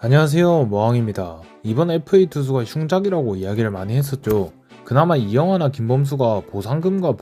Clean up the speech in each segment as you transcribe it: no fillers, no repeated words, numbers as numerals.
안녕하세요, 머왕입니다. 이번 FA 투수가 흉작이라고 이야기를 많이 했었죠. 그나마 이영하나 김범수가 보상금과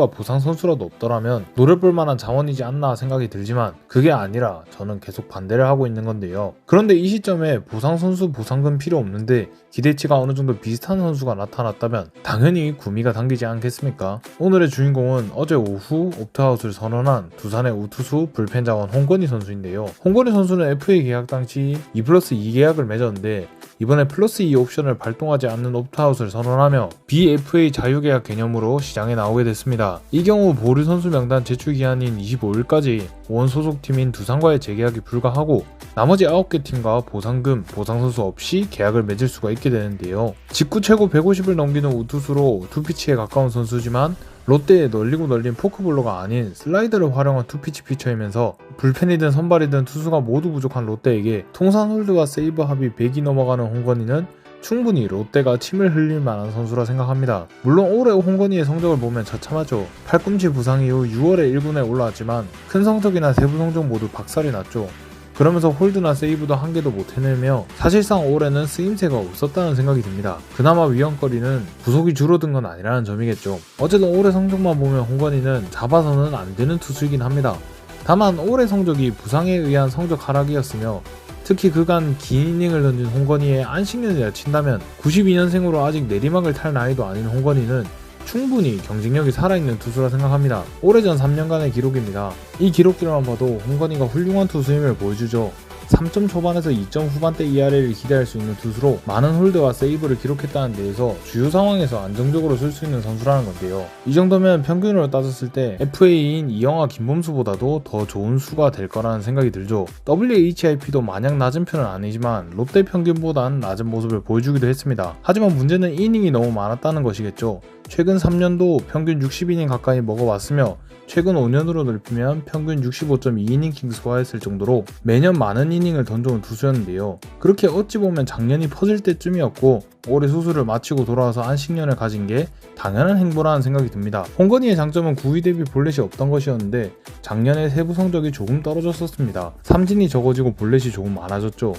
보상선수라도 없더라면 노려볼 만한 자원이지 않나 생각이 들지만 그게 아니라 저는 계속 반대를 하고 있는 건데요. 그런데 이 시점에 보상선수 보상금 필요 없는데 기대치가 어느 정도 비슷한 선수가 나타났다면 당연히 구미가 당기지 않겠습니까? 오늘의 주인공은 어제 오후 옵트아웃을 선언한 두산의 우투수 불펜 자원 홍건희 선수인데요. 홍건희 선수는 FA 계약 당시 2+2 계약을 맺었는데 이번에 플러스2 옵션을 발동하지 않는 옵트아웃을 선언하며 BFA 자유계약 개념으로 시장에 나오게 됐습니다. 이 경우 보류 선수 명단 제출 기한인 25일까지 원 소속팀인 두산과의 재계약이 불가하고 나머지 9개 팀과 보상금, 보상선수 없이 계약을 맺을 수가 있게 되는데요. 직구 최고 150을 넘기는 우투수로 투피치에 가까운 선수지만 롯데의 널리고 널린 포크볼러가 아닌 슬라이더를 활용한 투피치 피처이면서 불펜이든 선발이든 투수가 모두 부족한 롯데에게 통산 홀드와 세이브 합이 100이 넘어가는 홍건희는 충분히 롯데가 침을 흘릴 만한 선수라 생각합니다. 물론 올해 홍건희의 성적을 보면 처참하죠. 팔꿈치 부상 이후 6월에 1군에 올라왔지만 큰 성적이나 세부 성적 모두 박살이 났죠. 그러면서 홀드나 세이브도 한 개도 못 해내며 사실상 올해는 쓰임새가 없었다는 생각이 듭니다. 그나마 위험거리는 구속이 줄어든 건 아니라는 점이겠죠. 어쨌든 올해 성적만 보면 홍건희는 잡아서는 안 되는 투수이긴 합니다. 다만 올해 성적이 부상에 의한 성적 하락이었으며 특히 그간 긴 이닝을 던진 홍건희의 안식년이라 친다면 92년생으로 아직 내리막을 탈 나이도 아닌 홍건희는 충분히 경쟁력이 살아있는 투수라 생각합니다. 오래전 3년간의 기록입니다. 이 기록들만 봐도 홍건희가 훌륭한 투수임을 보여주죠. 3점 초반에서 2점 후반대 ERA를 기대할 수 있는 투수로 많은 홀드와 세이브를 기록했다는 데에서 주요 상황에서 안정적으로 쓸 수 있는 선수라는 건데요. 이 정도면 평균으로 따졌을 때 FA인 이영하 김범수보다도 더 좋은 수가 될 거라는 생각이 들죠. WHIP도 마냥 낮은 편은 아니지만 롯데 평균보단 낮은 모습을 보여주기도 했습니다. 하지만 문제는 이닝이 너무 많았다는 것이겠죠. 최근 3년도 평균 60이닝 가까이 먹어왔으며 최근 5년으로 넓히면 평균 65.2이닝 소화했을 정도로 매년 많은 이닝을 던져온 투수였는데요. 그렇게 어찌 보면 작년이 퍼질 때쯤이었고 올해 수술을 마치고 돌아와서 안식년을 가진 게 당연한 행보라는 생각이 듭니다. 홍건희의 장점은 구위 대비 볼넷이 없던 것이었는데 작년에 세부 성적이 조금 떨어졌었습니다. 삼진이 적어지고 볼넷이 조금 많아졌죠.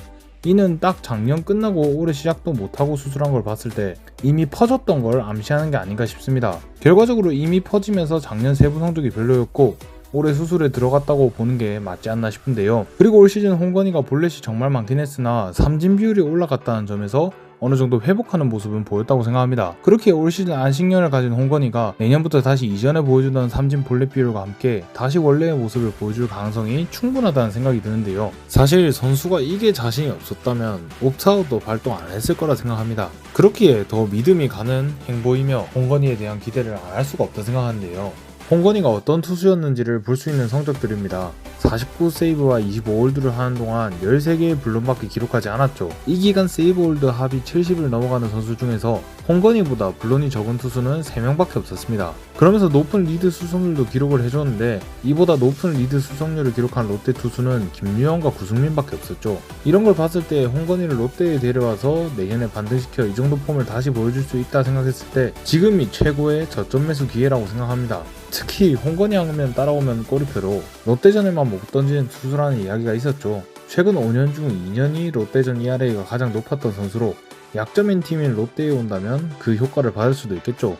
이는 딱 작년 끝나고 올해 시작도 못하고 수술한 걸 봤을 때 이미 퍼졌던 걸 암시하는 게 아닌가 싶습니다. 결과적으로 이미 퍼지면서 작년 세부 성적이 별로였고 올해 수술에 들어갔다고 보는 게 맞지 않나 싶은데요. 그리고 올 시즌 홍건희가 볼넷이 정말 많긴 했으나 삼진 비율이 올라갔다는 점에서 어느 정도 회복하는 모습은 보였다고 생각합니다. 그렇게 올 시즌 안식년을 가진 홍건희가 내년부터 다시 이전에 보여주던 삼진 볼넷 비율과 함께 다시 원래의 모습을 보여줄 가능성이 충분하다는 생각이 드는데요. 사실 선수가 이게 자신이 없었다면 옵트아웃도 발동 안 했을 거라 생각합니다. 그렇기에 더 믿음이 가는 행보이며 홍건희에 대한 기대를 안 할 수가 없다 생각하는데요. 홍건희가 어떤 투수였는지를 볼 수 있는 성적들입니다. 49세이브와 25홀드를 하는 동안 13개의 블론밖에 기록하지 않았죠. 이 기간 세이브홀드 합이 70을 넘어가는 선수 중에서 홍건희보다 블론이 적은 투수는 3명밖에 없었습니다. 그러면서 높은 리드 수성률도 기록을 해줬는데 이보다 높은 리드 수성률을 기록한 롯데 투수는 김유현과 구승민밖에 없었죠. 이런 걸 봤을 때 홍건희를 롯데에 데려와서 내년에 반등시켜 이 정도 폼을 다시 보여줄 수 있다 생각했을 때 지금이 최고의 저점 매수 기회라고 생각합니다. 특히 홍건희 하면 따라오면 꼬리표로 롯데전에만 못 던지는 투수라는 이야기가 있었죠. 최근 5년 중 2년이 롯데전 ERA가 가장 높았던 선수로 약점인 팀인 롯데에 온다면 그 효과를 받을 수도 있겠죠.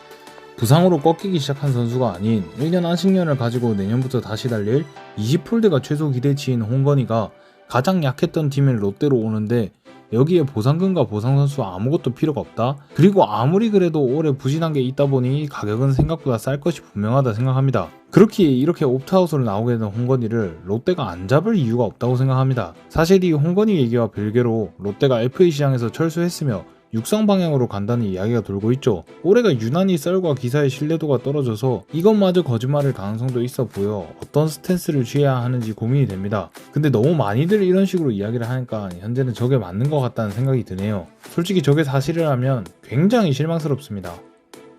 부상으로 꺾이기 시작한 선수가 아닌 1년 안식년을 가지고 내년부터 다시 달릴 20홀드가 최소 기대치인 홍건희가 가장 약했던 팀인 롯데로 오는데 여기에 보상금과 보상선수 아무것도 필요가 없다? 그리고 아무리 그래도 올해 부진한 게 있다 보니 가격은 생각보다 쌀 것이 분명하다 생각합니다. 그렇기에 이렇게 옵트아웃으로 나오게 된 홍건희를 롯데가 안 잡을 이유가 없다고 생각합니다. 사실 이 홍건희 얘기와 별개로 롯데가 FA 시장에서 철수했으며 육성 방향으로 간다는 이야기가 돌고 있죠. 올해가 유난히 썰과 기사의 신뢰도가 떨어져서 이것마저 거짓말일 가능성도 있어 보여 어떤 스탠스를 취해야 하는지 고민이 됩니다. 근데 너무 많이들 이런 식으로 이야기를 하니까 현재는 저게 맞는 것 같다는 생각이 드네요. 솔직히 저게 사실이라면 굉장히 실망스럽습니다.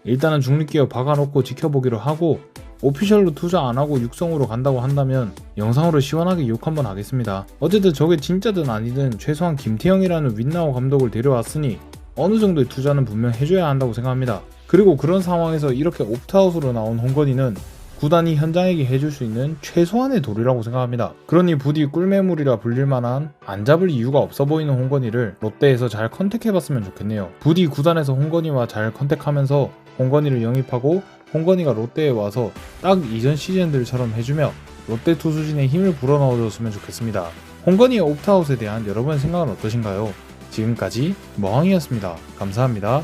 일단은 중립기업 박아놓고 지켜보기로 하고 오피셜로 투자 안하고 육성으로 간다고 한다면 영상으로 시원하게 욕 한번 하겠습니다. 어쨌든 저게 진짜든 아니든 최소한 김태형이라는 윈나우 감독을 데려왔으니 어느 정도의 투자는 분명 해줘야 한다고 생각합니다. 그리고 그런 상황에서 이렇게 옵트아웃으로 나온 홍건희는 구단이 현장에게 해줄 수 있는 최소한의 도리라고 생각합니다. 그러니 부디 꿀매물이라 불릴 만한 안 잡을 이유가 없어 보이는 홍건희를 롯데에서 잘 컨택해봤으면 좋겠네요. 부디 구단에서 홍건희와 잘 컨택하면서 홍건희를 영입하고 홍건희가 롯데에 와서 딱 이전 시즌들처럼 해주며 롯데 투수진에 힘을 불어넣어줬으면 좋겠습니다. 홍건희의 옵트아웃에 대한 여러분의 생각은 어떠신가요? 지금까지 머항이었습니다. 감사합니다.